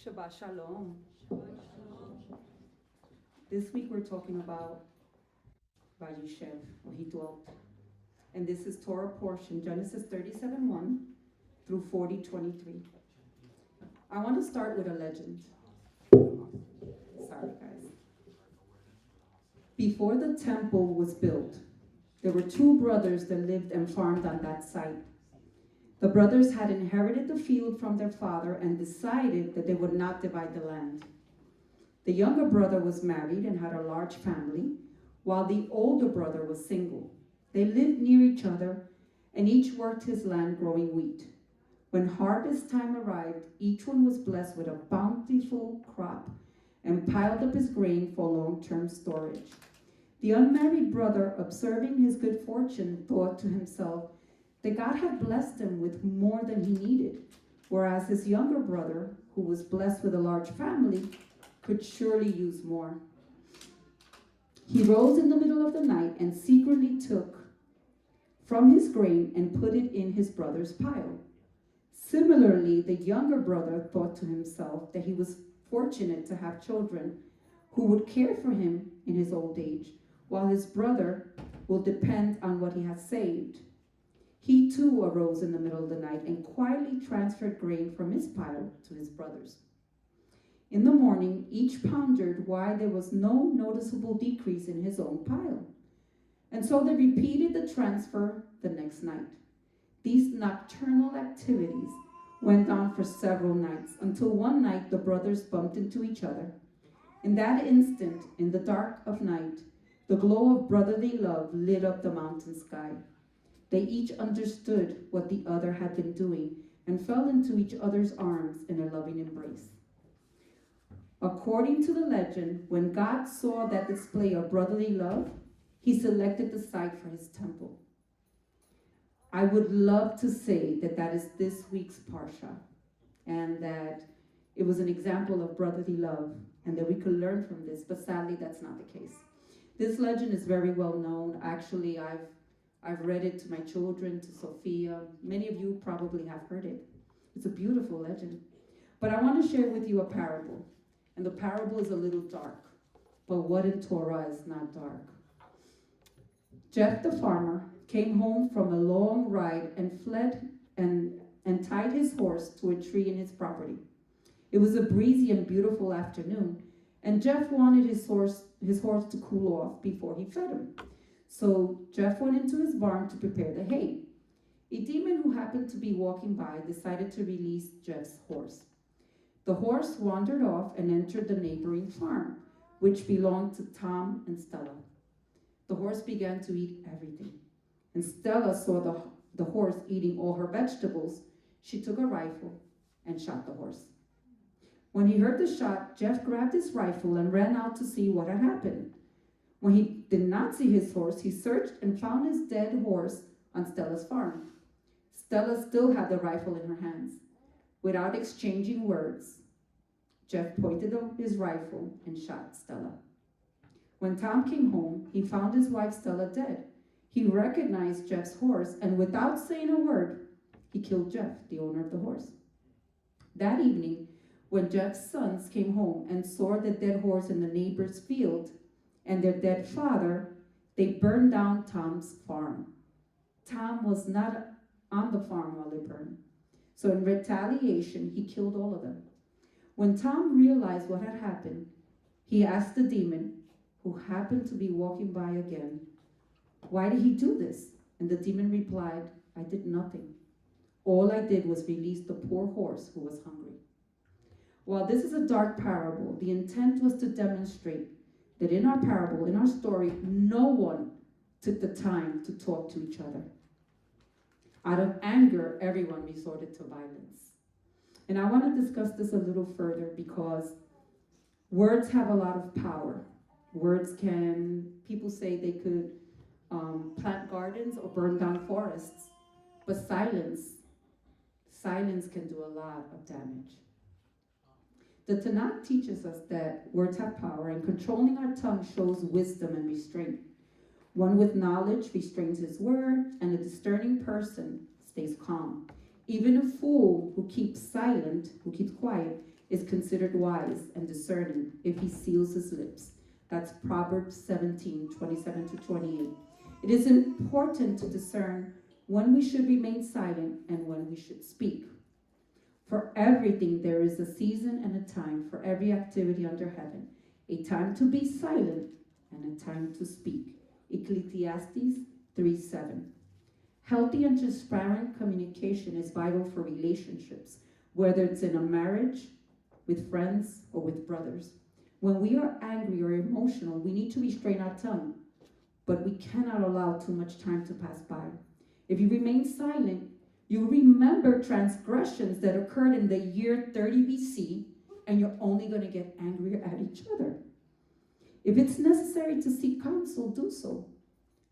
Shabbat Shalom. This week we're talking about Vayeshev, or he dwelt. And this is Torah portion, Genesis 37:1 through 40:23. I want to start with a legend. Sorry, guys. Before the temple was built, there were two brothers that lived and farmed on that site. The brothers had inherited the field from their father and decided that they would not divide the land. The younger brother was married and had a large family, while the older brother was single. They lived near each other, and each worked his land growing wheat. When harvest time arrived, each one was blessed with a bountiful crop and piled up his grain for long-term storage. The unmarried brother, observing his good fortune, thought to himself that God had blessed him with more than he needed, whereas his younger brother, who was blessed with a large family, could surely use more. He rose in the middle of the night and secretly took from his grain and put it in his brother's pile. Similarly, the younger brother thought to himself that he was fortunate to have children who would care for him in his old age, while his brother will depend on what he has saved. He too arose in the middle of the night and quietly transferred grain from his pile to his brother's. In the morning, each pondered why there was no noticeable decrease in his own pile. And so they repeated the transfer the next night. These nocturnal activities went on for several nights, until one night the brothers bumped into each other. In that instant, in the dark of night, the glow of brotherly love lit up the mountain sky. They each understood what the other had been doing and fell into each other's arms in a loving embrace. According to the legend, when God saw that display of brotherly love, he selected the site for his temple. I would love to say that that is this week's Parshah, and that it was an example of brotherly love, and that we could learn from this, but sadly that's not the case. This legend is very well known. Actually, I've read it to my children, to Sophia. Many of you probably have heard it. It's a beautiful legend. But I want to share with you a parable. And the parable is a little dark. But what in Torah is not dark? Jeff the farmer came home from a long ride and fled and tied his horse to a tree in his property. It was a breezy and beautiful afternoon, and Jeff wanted his horse to cool off before he fed him. So Jeff went into his barn to prepare the hay. A demon who happened to be walking by decided to release Jeff's horse. The horse wandered off and entered the neighboring farm, which belonged to Tom and Stella. The horse began to eat everything, and Stella saw the horse eating all her vegetables. She took a rifle and shot the horse. When he heard the shot, Jeff grabbed his rifle and ran out to see what had happened. When he did not see his horse, he searched and found his dead horse on Stella's farm. Stella still had the rifle in her hands. Without exchanging words, Jeff pointed his rifle and shot Stella. When Tom came home, he found his wife Stella dead. He recognized Jeff's horse, and without saying a word, he killed Jeff, the owner of the horse. That evening, when Jeff's sons came home and saw the dead horse in the neighbor's field and their dead father, they burned down Tom's farm. Tom was not on the farm while they burned. So in retaliation, he killed all of them. When Tom realized what had happened, he asked the demon, who happened to be walking by again, "Why did he do this?" And the demon replied, "I did nothing. All I did was release the poor horse who was hungry." While this is a dark parable, the intent was to demonstrate that in our parable, in our story, no one took the time to talk to each other. Out of anger, everyone resorted to violence. And I want to discuss this a little further because words have a lot of power. People say they could plant gardens or burn down forests, but silence can do a lot of damage. The Tanakh teaches us that words have power, and controlling our tongue shows wisdom and restraint. One with knowledge restrains his word, and a discerning person stays calm. Even a fool who keeps quiet, is considered wise and discerning if he seals his lips. That's Proverbs 17:27-28. It is important to discern when we should remain silent and when we should speak. For everything there is a season and a time for every activity under heaven, a time to be silent and a time to speak. Ecclesiastes 3:7. Healthy and transparent communication is vital for relationships, whether it's in a marriage, with friends, or with brothers. When we are angry or emotional, we need to restrain our tongue, but we cannot allow too much time to pass by. If you remain silent, you remember transgressions that occurred in the year 30 BC, and you're only going to get angrier at each other. If it's necessary to seek counsel, do so.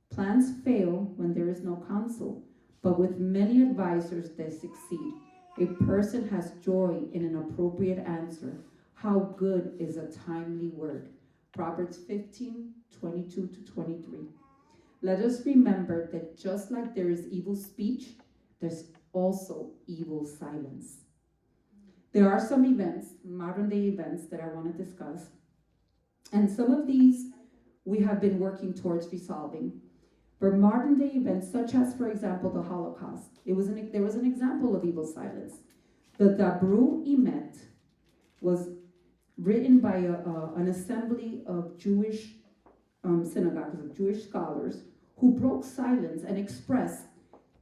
Plans fail when there is no counsel, but with many advisors they succeed. A person has joy in an appropriate answer. How good is a timely word? Proverbs 15:22-23. Let us remember that just like there is evil speech, there's also evil silence. There are some events, modern day events, that I want to discuss. And some of these we have been working towards resolving. For modern day events, such as, for example, the Holocaust, there was an example of evil silence. The Dabru Emet was written by an assembly of Jewish synagogues, of Jewish scholars, who broke silence and expressed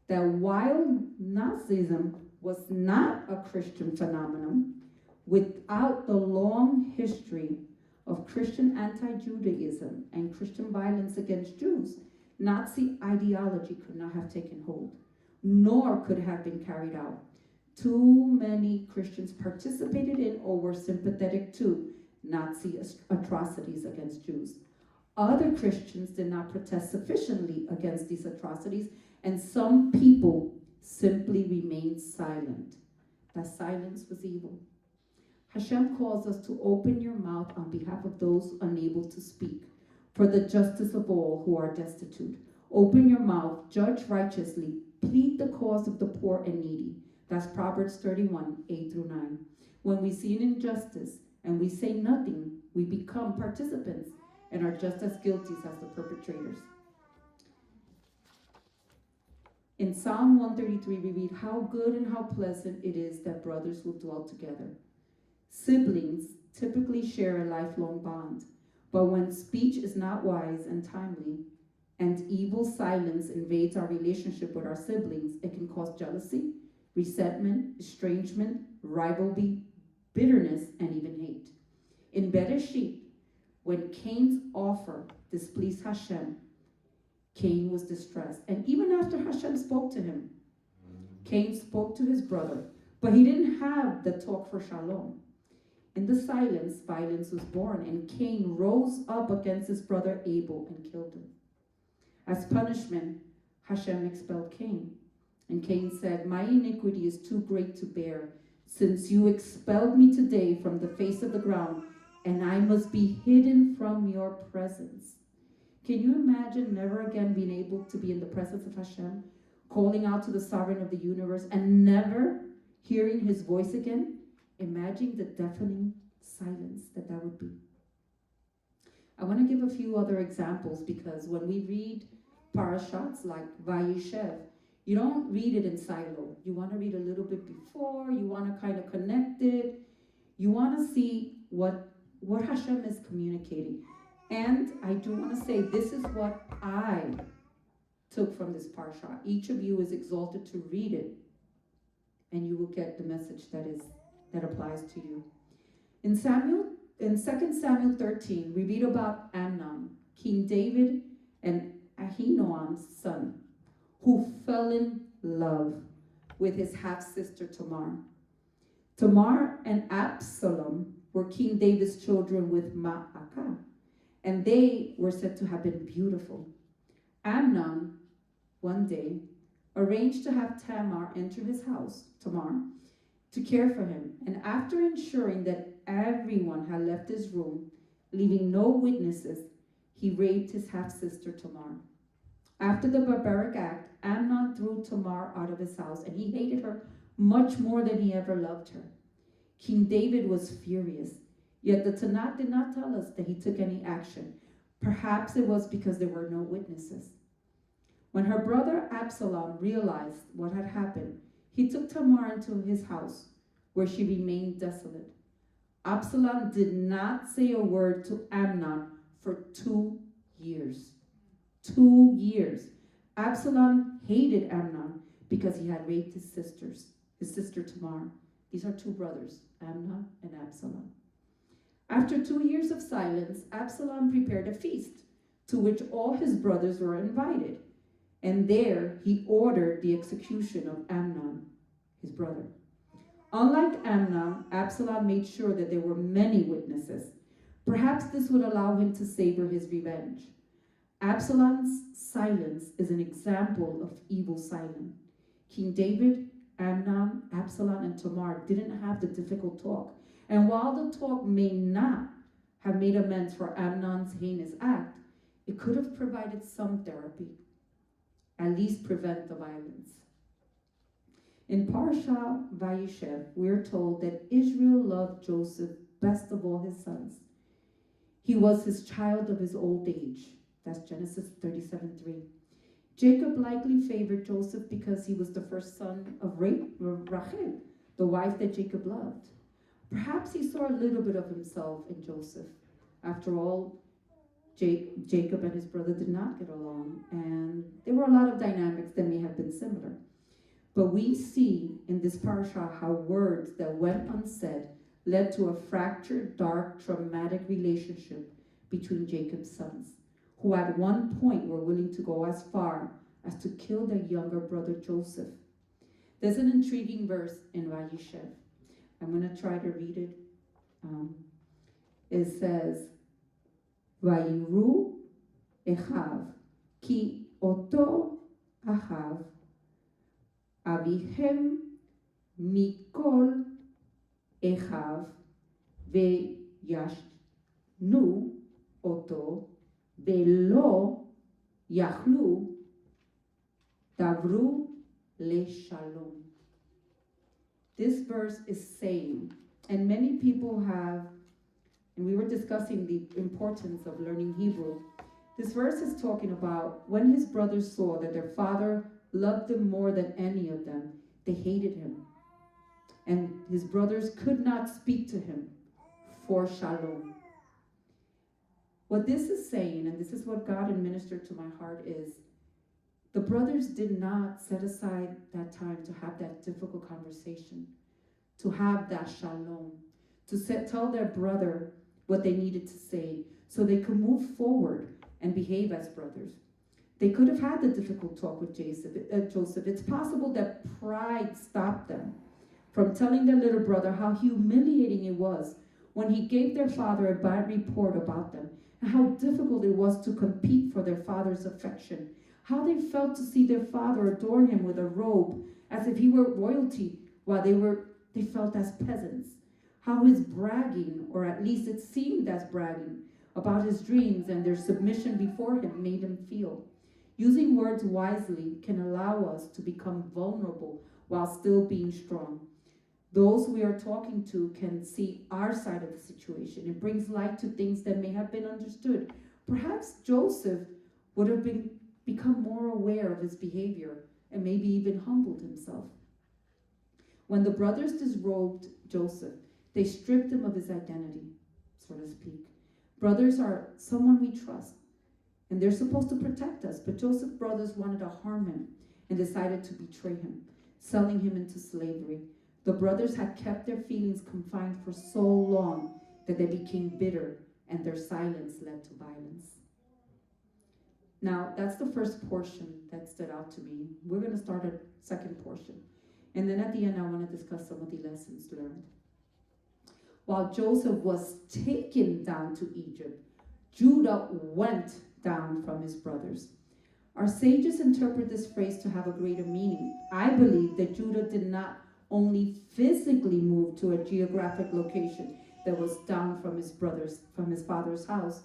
that while Nazism was not a Christian phenomenon, without the long history of Christian anti-Judaism and Christian violence against Jews, Nazi ideology could not have taken hold, nor could have been carried out. Too many Christians participated in or were sympathetic to Nazi atrocities against Jews. Other Christians did not protest sufficiently against these atrocities, and some people simply remained silent. That silence was evil. Hashem calls us to open your mouth on behalf of those unable to speak, for the justice of all who are destitute. Open your mouth, judge righteously, plead the cause of the poor and needy. That's Proverbs 31:8-9. When we see an injustice and we say nothing, we become participants and are just as guilty as the perpetrators. In Psalm 133, we read, "How good and how pleasant it is that brothers will dwell together." Siblings typically share a lifelong bond, but when speech is not wise and timely, and evil silence invades our relationship with our siblings, it can cause jealousy, resentment, estrangement, rivalry, bitterness, and even hate. In Vayeshev, when Cain's offer displeased Hashem, Cain was distressed. And even after Hashem spoke to him, Cain spoke to his brother, but he didn't have the talk for shalom. In the silence, violence was born, and Cain rose up against his brother Abel and killed him. As punishment, Hashem expelled Cain. And Cain said, "My iniquity is too great to bear, since you expelled me today from the face of the ground, and I must be hidden from your presence." Can you imagine never again being able to be in the presence of Hashem, calling out to the sovereign of the universe, and never hearing his voice again? Imagine the deafening silence that would be. I want to give a few other examples, because when we read parashahs like Vayeshev, you don't read it in silo. You want to read a little bit before, you want to kind of connect it, you want to see what Hashem is communicating. And I do want to say, this is what I took from this Parashah. Each of you is exalted to read it, and you will get the message that applies to you. In 2 Samuel 13, we read about Amnon, King David and Ahinoam's son, who fell in love with his half-sister Tamar. Tamar and Absalom were King David's children with Ma'akah, and they were said to have been beautiful. Amnon, one day, arranged to have Tamar enter his house, to care for him, and after ensuring that everyone had left his room, leaving no witnesses, he raped his half-sister Tamar. After the barbaric act, Amnon threw Tamar out of his house, and he hated her much more than he ever loved her. King David was furious, yet the Tanakh did not tell us that he took any action. Perhaps it was because there were no witnesses. When her brother Absalom realized what had happened, he took Tamar into his house, where she remained desolate. Absalom did not say a word to Amnon for 2 years. 2 years. Absalom hated Amnon because he had raped his sister Tamar. These are 2 brothers, Amnon and Absalom. After 2 years of silence, Absalom prepared a feast to which all his brothers were invited. And there he ordered the execution of Amnon, his brother. Unlike Amnon, Absalom made sure that there were many witnesses. Perhaps this would allow him to savor his revenge. Absalom's silence is an example of evil silence. King David, Amnon, Absalom, and Tamar didn't have the difficult talk. And while the talk may not have made amends for Amnon's heinous act, it could have provided some therapy, at least prevent the violence. In Parashah Vayeshev, we're told that Israel loved Joseph best of all his sons. He was his child of his old age. That's Genesis 37:3. Jacob likely favored Joseph because he was the first son of Rachel, the wife that Jacob loved. Perhaps he saw a little bit of himself in Joseph. After all, Jacob and his brother did not get along, and there were a lot of dynamics that may have been similar. But we see in this parashah how words that went unsaid led to a fractured, dark, traumatic relationship between Jacob's sons, who at one point were willing to go as far as to kill their younger brother Joseph. There's an intriguing verse in Vayeshev. I'm going to try to read it. It says, Vayiru Echav ki oto Achav Avihem mikol Echav veyashnu oto velo yachlu davru leshalom. This verse is saying, and many people have, and we were discussing the importance of learning Hebrew. This verse is talking about when his brothers saw that their father loved them more than any of them, they hated him. And his brothers could not speak to him for shalom. What this is saying, and this is what God administered to my heart, is the brothers did not set aside that time to have that difficult conversation, to have that shalom, to tell their brother what they needed to say so they could move forward and behave as brothers. They could have had the difficult talk with Joseph. It's possible that pride stopped them from telling their little brother how humiliating it was when he gave their father a bad report about them, and how difficult it was to compete for their father's affection, how they felt to see their father adorn him with a robe as if he were royalty while they felt as peasants, how his bragging, or at least it seemed as bragging, about his dreams and their submission before him made him feel. Using words wisely can allow us to become vulnerable while still being strong. Those we are talking to can see our side of the situation. It brings light to things that may have been understood. Perhaps Joseph would have become more aware of his behavior and maybe even humbled himself. When the brothers disrobed Joseph, they stripped him of his identity, so to speak. Brothers are someone we trust, and they're supposed to protect us, but Joseph's brothers wanted to harm him and decided to betray him, selling him into slavery. The brothers had kept their feelings confined for so long that they became bitter, and their silence led to violence. Now, that's the first portion that stood out to me. We're going to start a second portion. And then at the end, I want to discuss some of the lessons learned. While Joseph was taken down to Egypt, Judah went down from his brothers. Our sages interpret this phrase to have a greater meaning. I believe that Judah did not only physically move to a geographic location that was down from his father's house.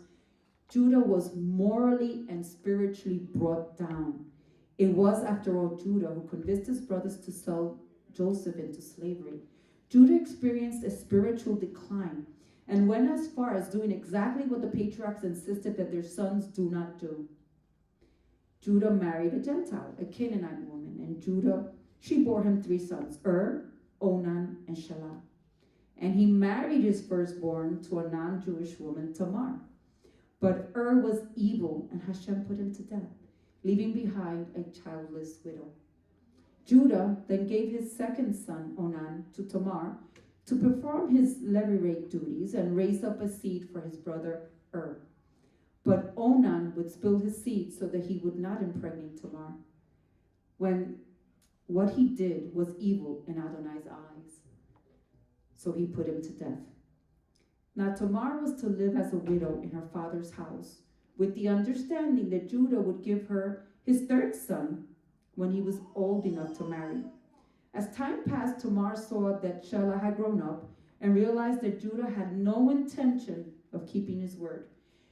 Judah was morally and spiritually brought down. It was, after all, Judah who convinced his brothers to sell Joseph into slavery. Judah experienced a spiritual decline and went as far as doing exactly what the patriarchs insisted that their sons do not do. Judah married a Gentile, a Canaanite woman, and she bore him 3 sons, Onan, and Shelah. And he married his firstborn to a non-Jewish woman, Tamar. But was evil, and Hashem put him to death, leaving behind a childless widow. Judah then gave his second son, Onan, to Tamar to perform his levirate duties and raise up a seed for his brother But Onan would spill his seed so that he would not impregnate Tamar, when what he did was evil in Adonai's eyes. So he put him to death. Now Tamar was to live as a widow in her father's house, with the understanding that Judah would give her his 3rd son when he was old enough to marry. As time passed, Tamar saw that Shelah had grown up and realized that Judah had no intention of keeping his word.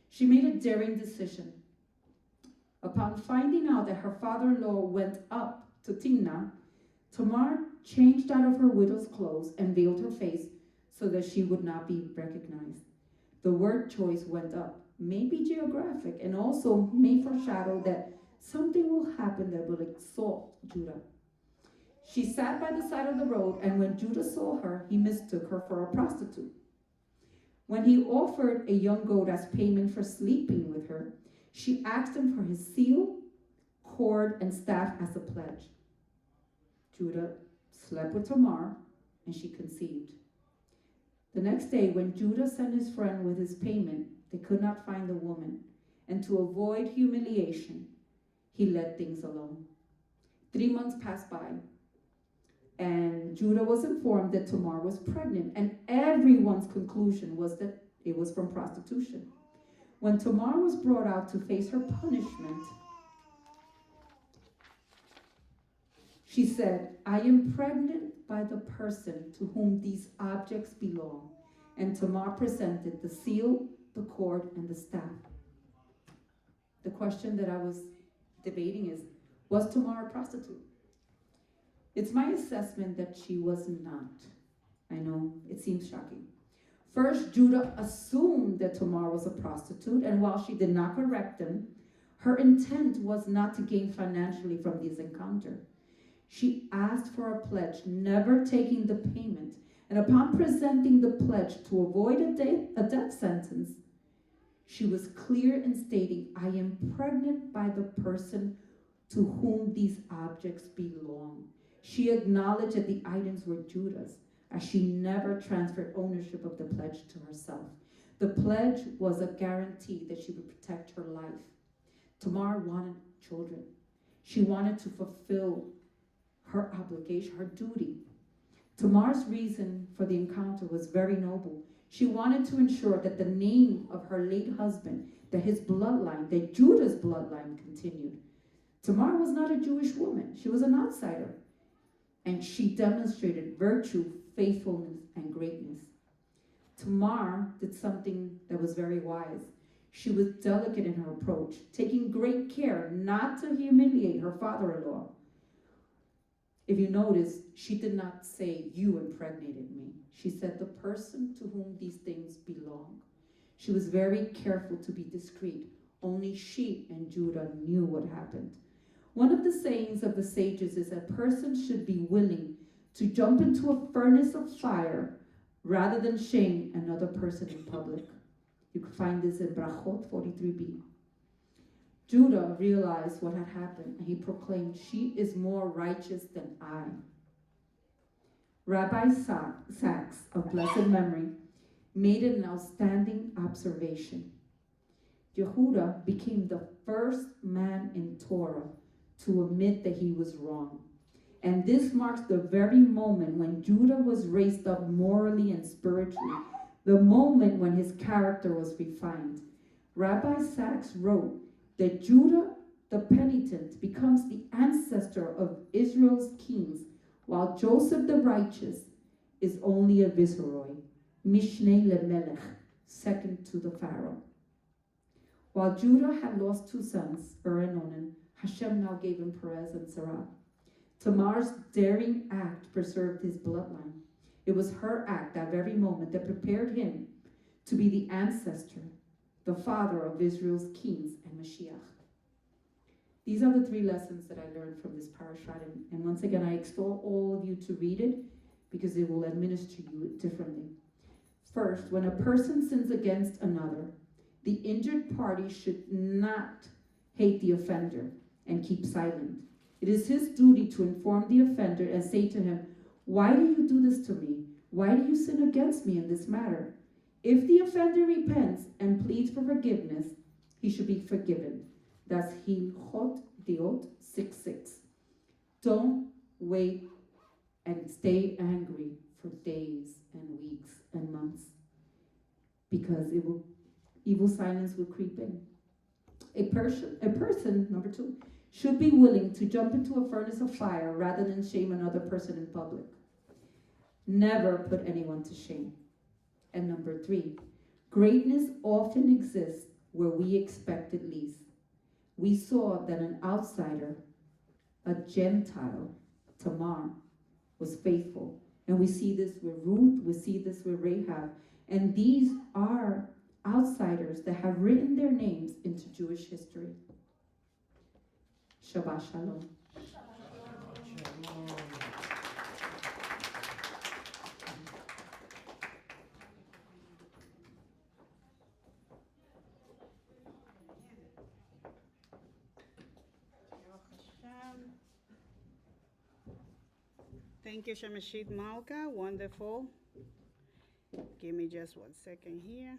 She made a daring decision. Upon finding out that her father-in-law went up to Timnah, Tamar changed out of her widow's clothes and veiled her face so that she would not be recognized. The word choice went up, may be geographic, and also may foreshadow that something will happen that will exalt Judah. She sat by the side of the road, and when Judah saw her, he mistook her for a prostitute. When he offered a young goat as payment for sleeping with her, she asked him for his seal, cord, and staff as a pledge. Judah slept with Tamar, and she conceived. The next day, when Judah sent his friend with his payment, they could not find the woman, and to avoid humiliation, he let things alone. 3 months passed by, and Judah was informed that Tamar was pregnant, and everyone's conclusion was that it was from prostitution. When Tamar was brought out to face her punishment, she said, "I am pregnant by the person to whom these objects belong." And Tamar presented the seal, the cord, and the staff. The question that I was debating is, was Tamar a prostitute? It's my assessment that she was not. I know, it seems shocking. First, Judah assumed that Tamar was a prostitute, and while she did not correct him, her intent was not to gain financially from this encounter. She asked for a pledge, never taking the payment, and upon presenting the pledge to avoid a death sentence, she was clear in stating, "I am pregnant by the person to whom these objects belong." She acknowledged that the items were Judah's, as she never transferred ownership of the pledge to herself. The pledge was a guarantee that she would protect her life. Tamar wanted children. She wanted to fulfill her obligation, her duty. Tamar's reason for the encounter was very noble. She wanted to ensure that the name of her late husband, that his bloodline, that Judah's bloodline continued. Tamar was not a Jewish woman. She was an outsider. And she demonstrated virtue, faithfulness, and greatness. Tamar did something that was very wise. She was delicate in her approach, taking great care not to humiliate her father-in-law. If you notice, she did not say, "You impregnated me." She said, "The person to whom these things belong." She was very careful to be discreet. Only she and Judah knew what happened. One of the sayings of the sages is a person should be willing to jump into a furnace of fire rather than shame another person in public. You can find this in Brachot 43b. Judah realized what had happened, and he proclaimed, "She is more righteous than I." Rabbi Sachs, of blessed memory, made an outstanding observation. Yehuda became the first man in Torah to admit that he was wrong. And this marks the very moment when Judah was raised up morally and spiritually, the moment when his character was refined. Rabbi Sachs wrote that Judah, the penitent, becomes the ancestor of Israel's kings, while Joseph the righteous is only a viceroy, Mishneh lemelech, second to the Pharaoh. While Judah had lost 2 sons, and Onan, Hashem now gave him Perez and Sarah. Tamar's daring act preserved his bloodline. It was her act that very moment that prepared him to be the ancestor, the father of Israel's kings and Mashiach. These are the three lessons that I learned from this parashah. And once again, I extol all of you to read it because it will administer you differently. First, when a person sins against another, the injured party should not hate the offender and keep silent. It is his duty to inform the offender and say to him, "Why do you do this to me? Why do you sin against me in this matter?" If the offender repents and pleads for forgiveness, he should be forgiven. That's Hilchot Deot 6:6. Don't wait and stay angry for days and weeks and months, because evil silence will creep in. A person, number 2, should be willing to jump into a furnace of fire rather than shame another person in public. Never put anyone to shame. And number 3, greatness often exists where we expect it least. We saw that an outsider, a Gentile, Tamar, was faithful. And we see this with Ruth, we see this with Rahab. And these are outsiders that have written their names into Jewish history. Shabbat Shalom. Thank you, Shamasheet, Malka. Wonderful. Give me just 1 second here.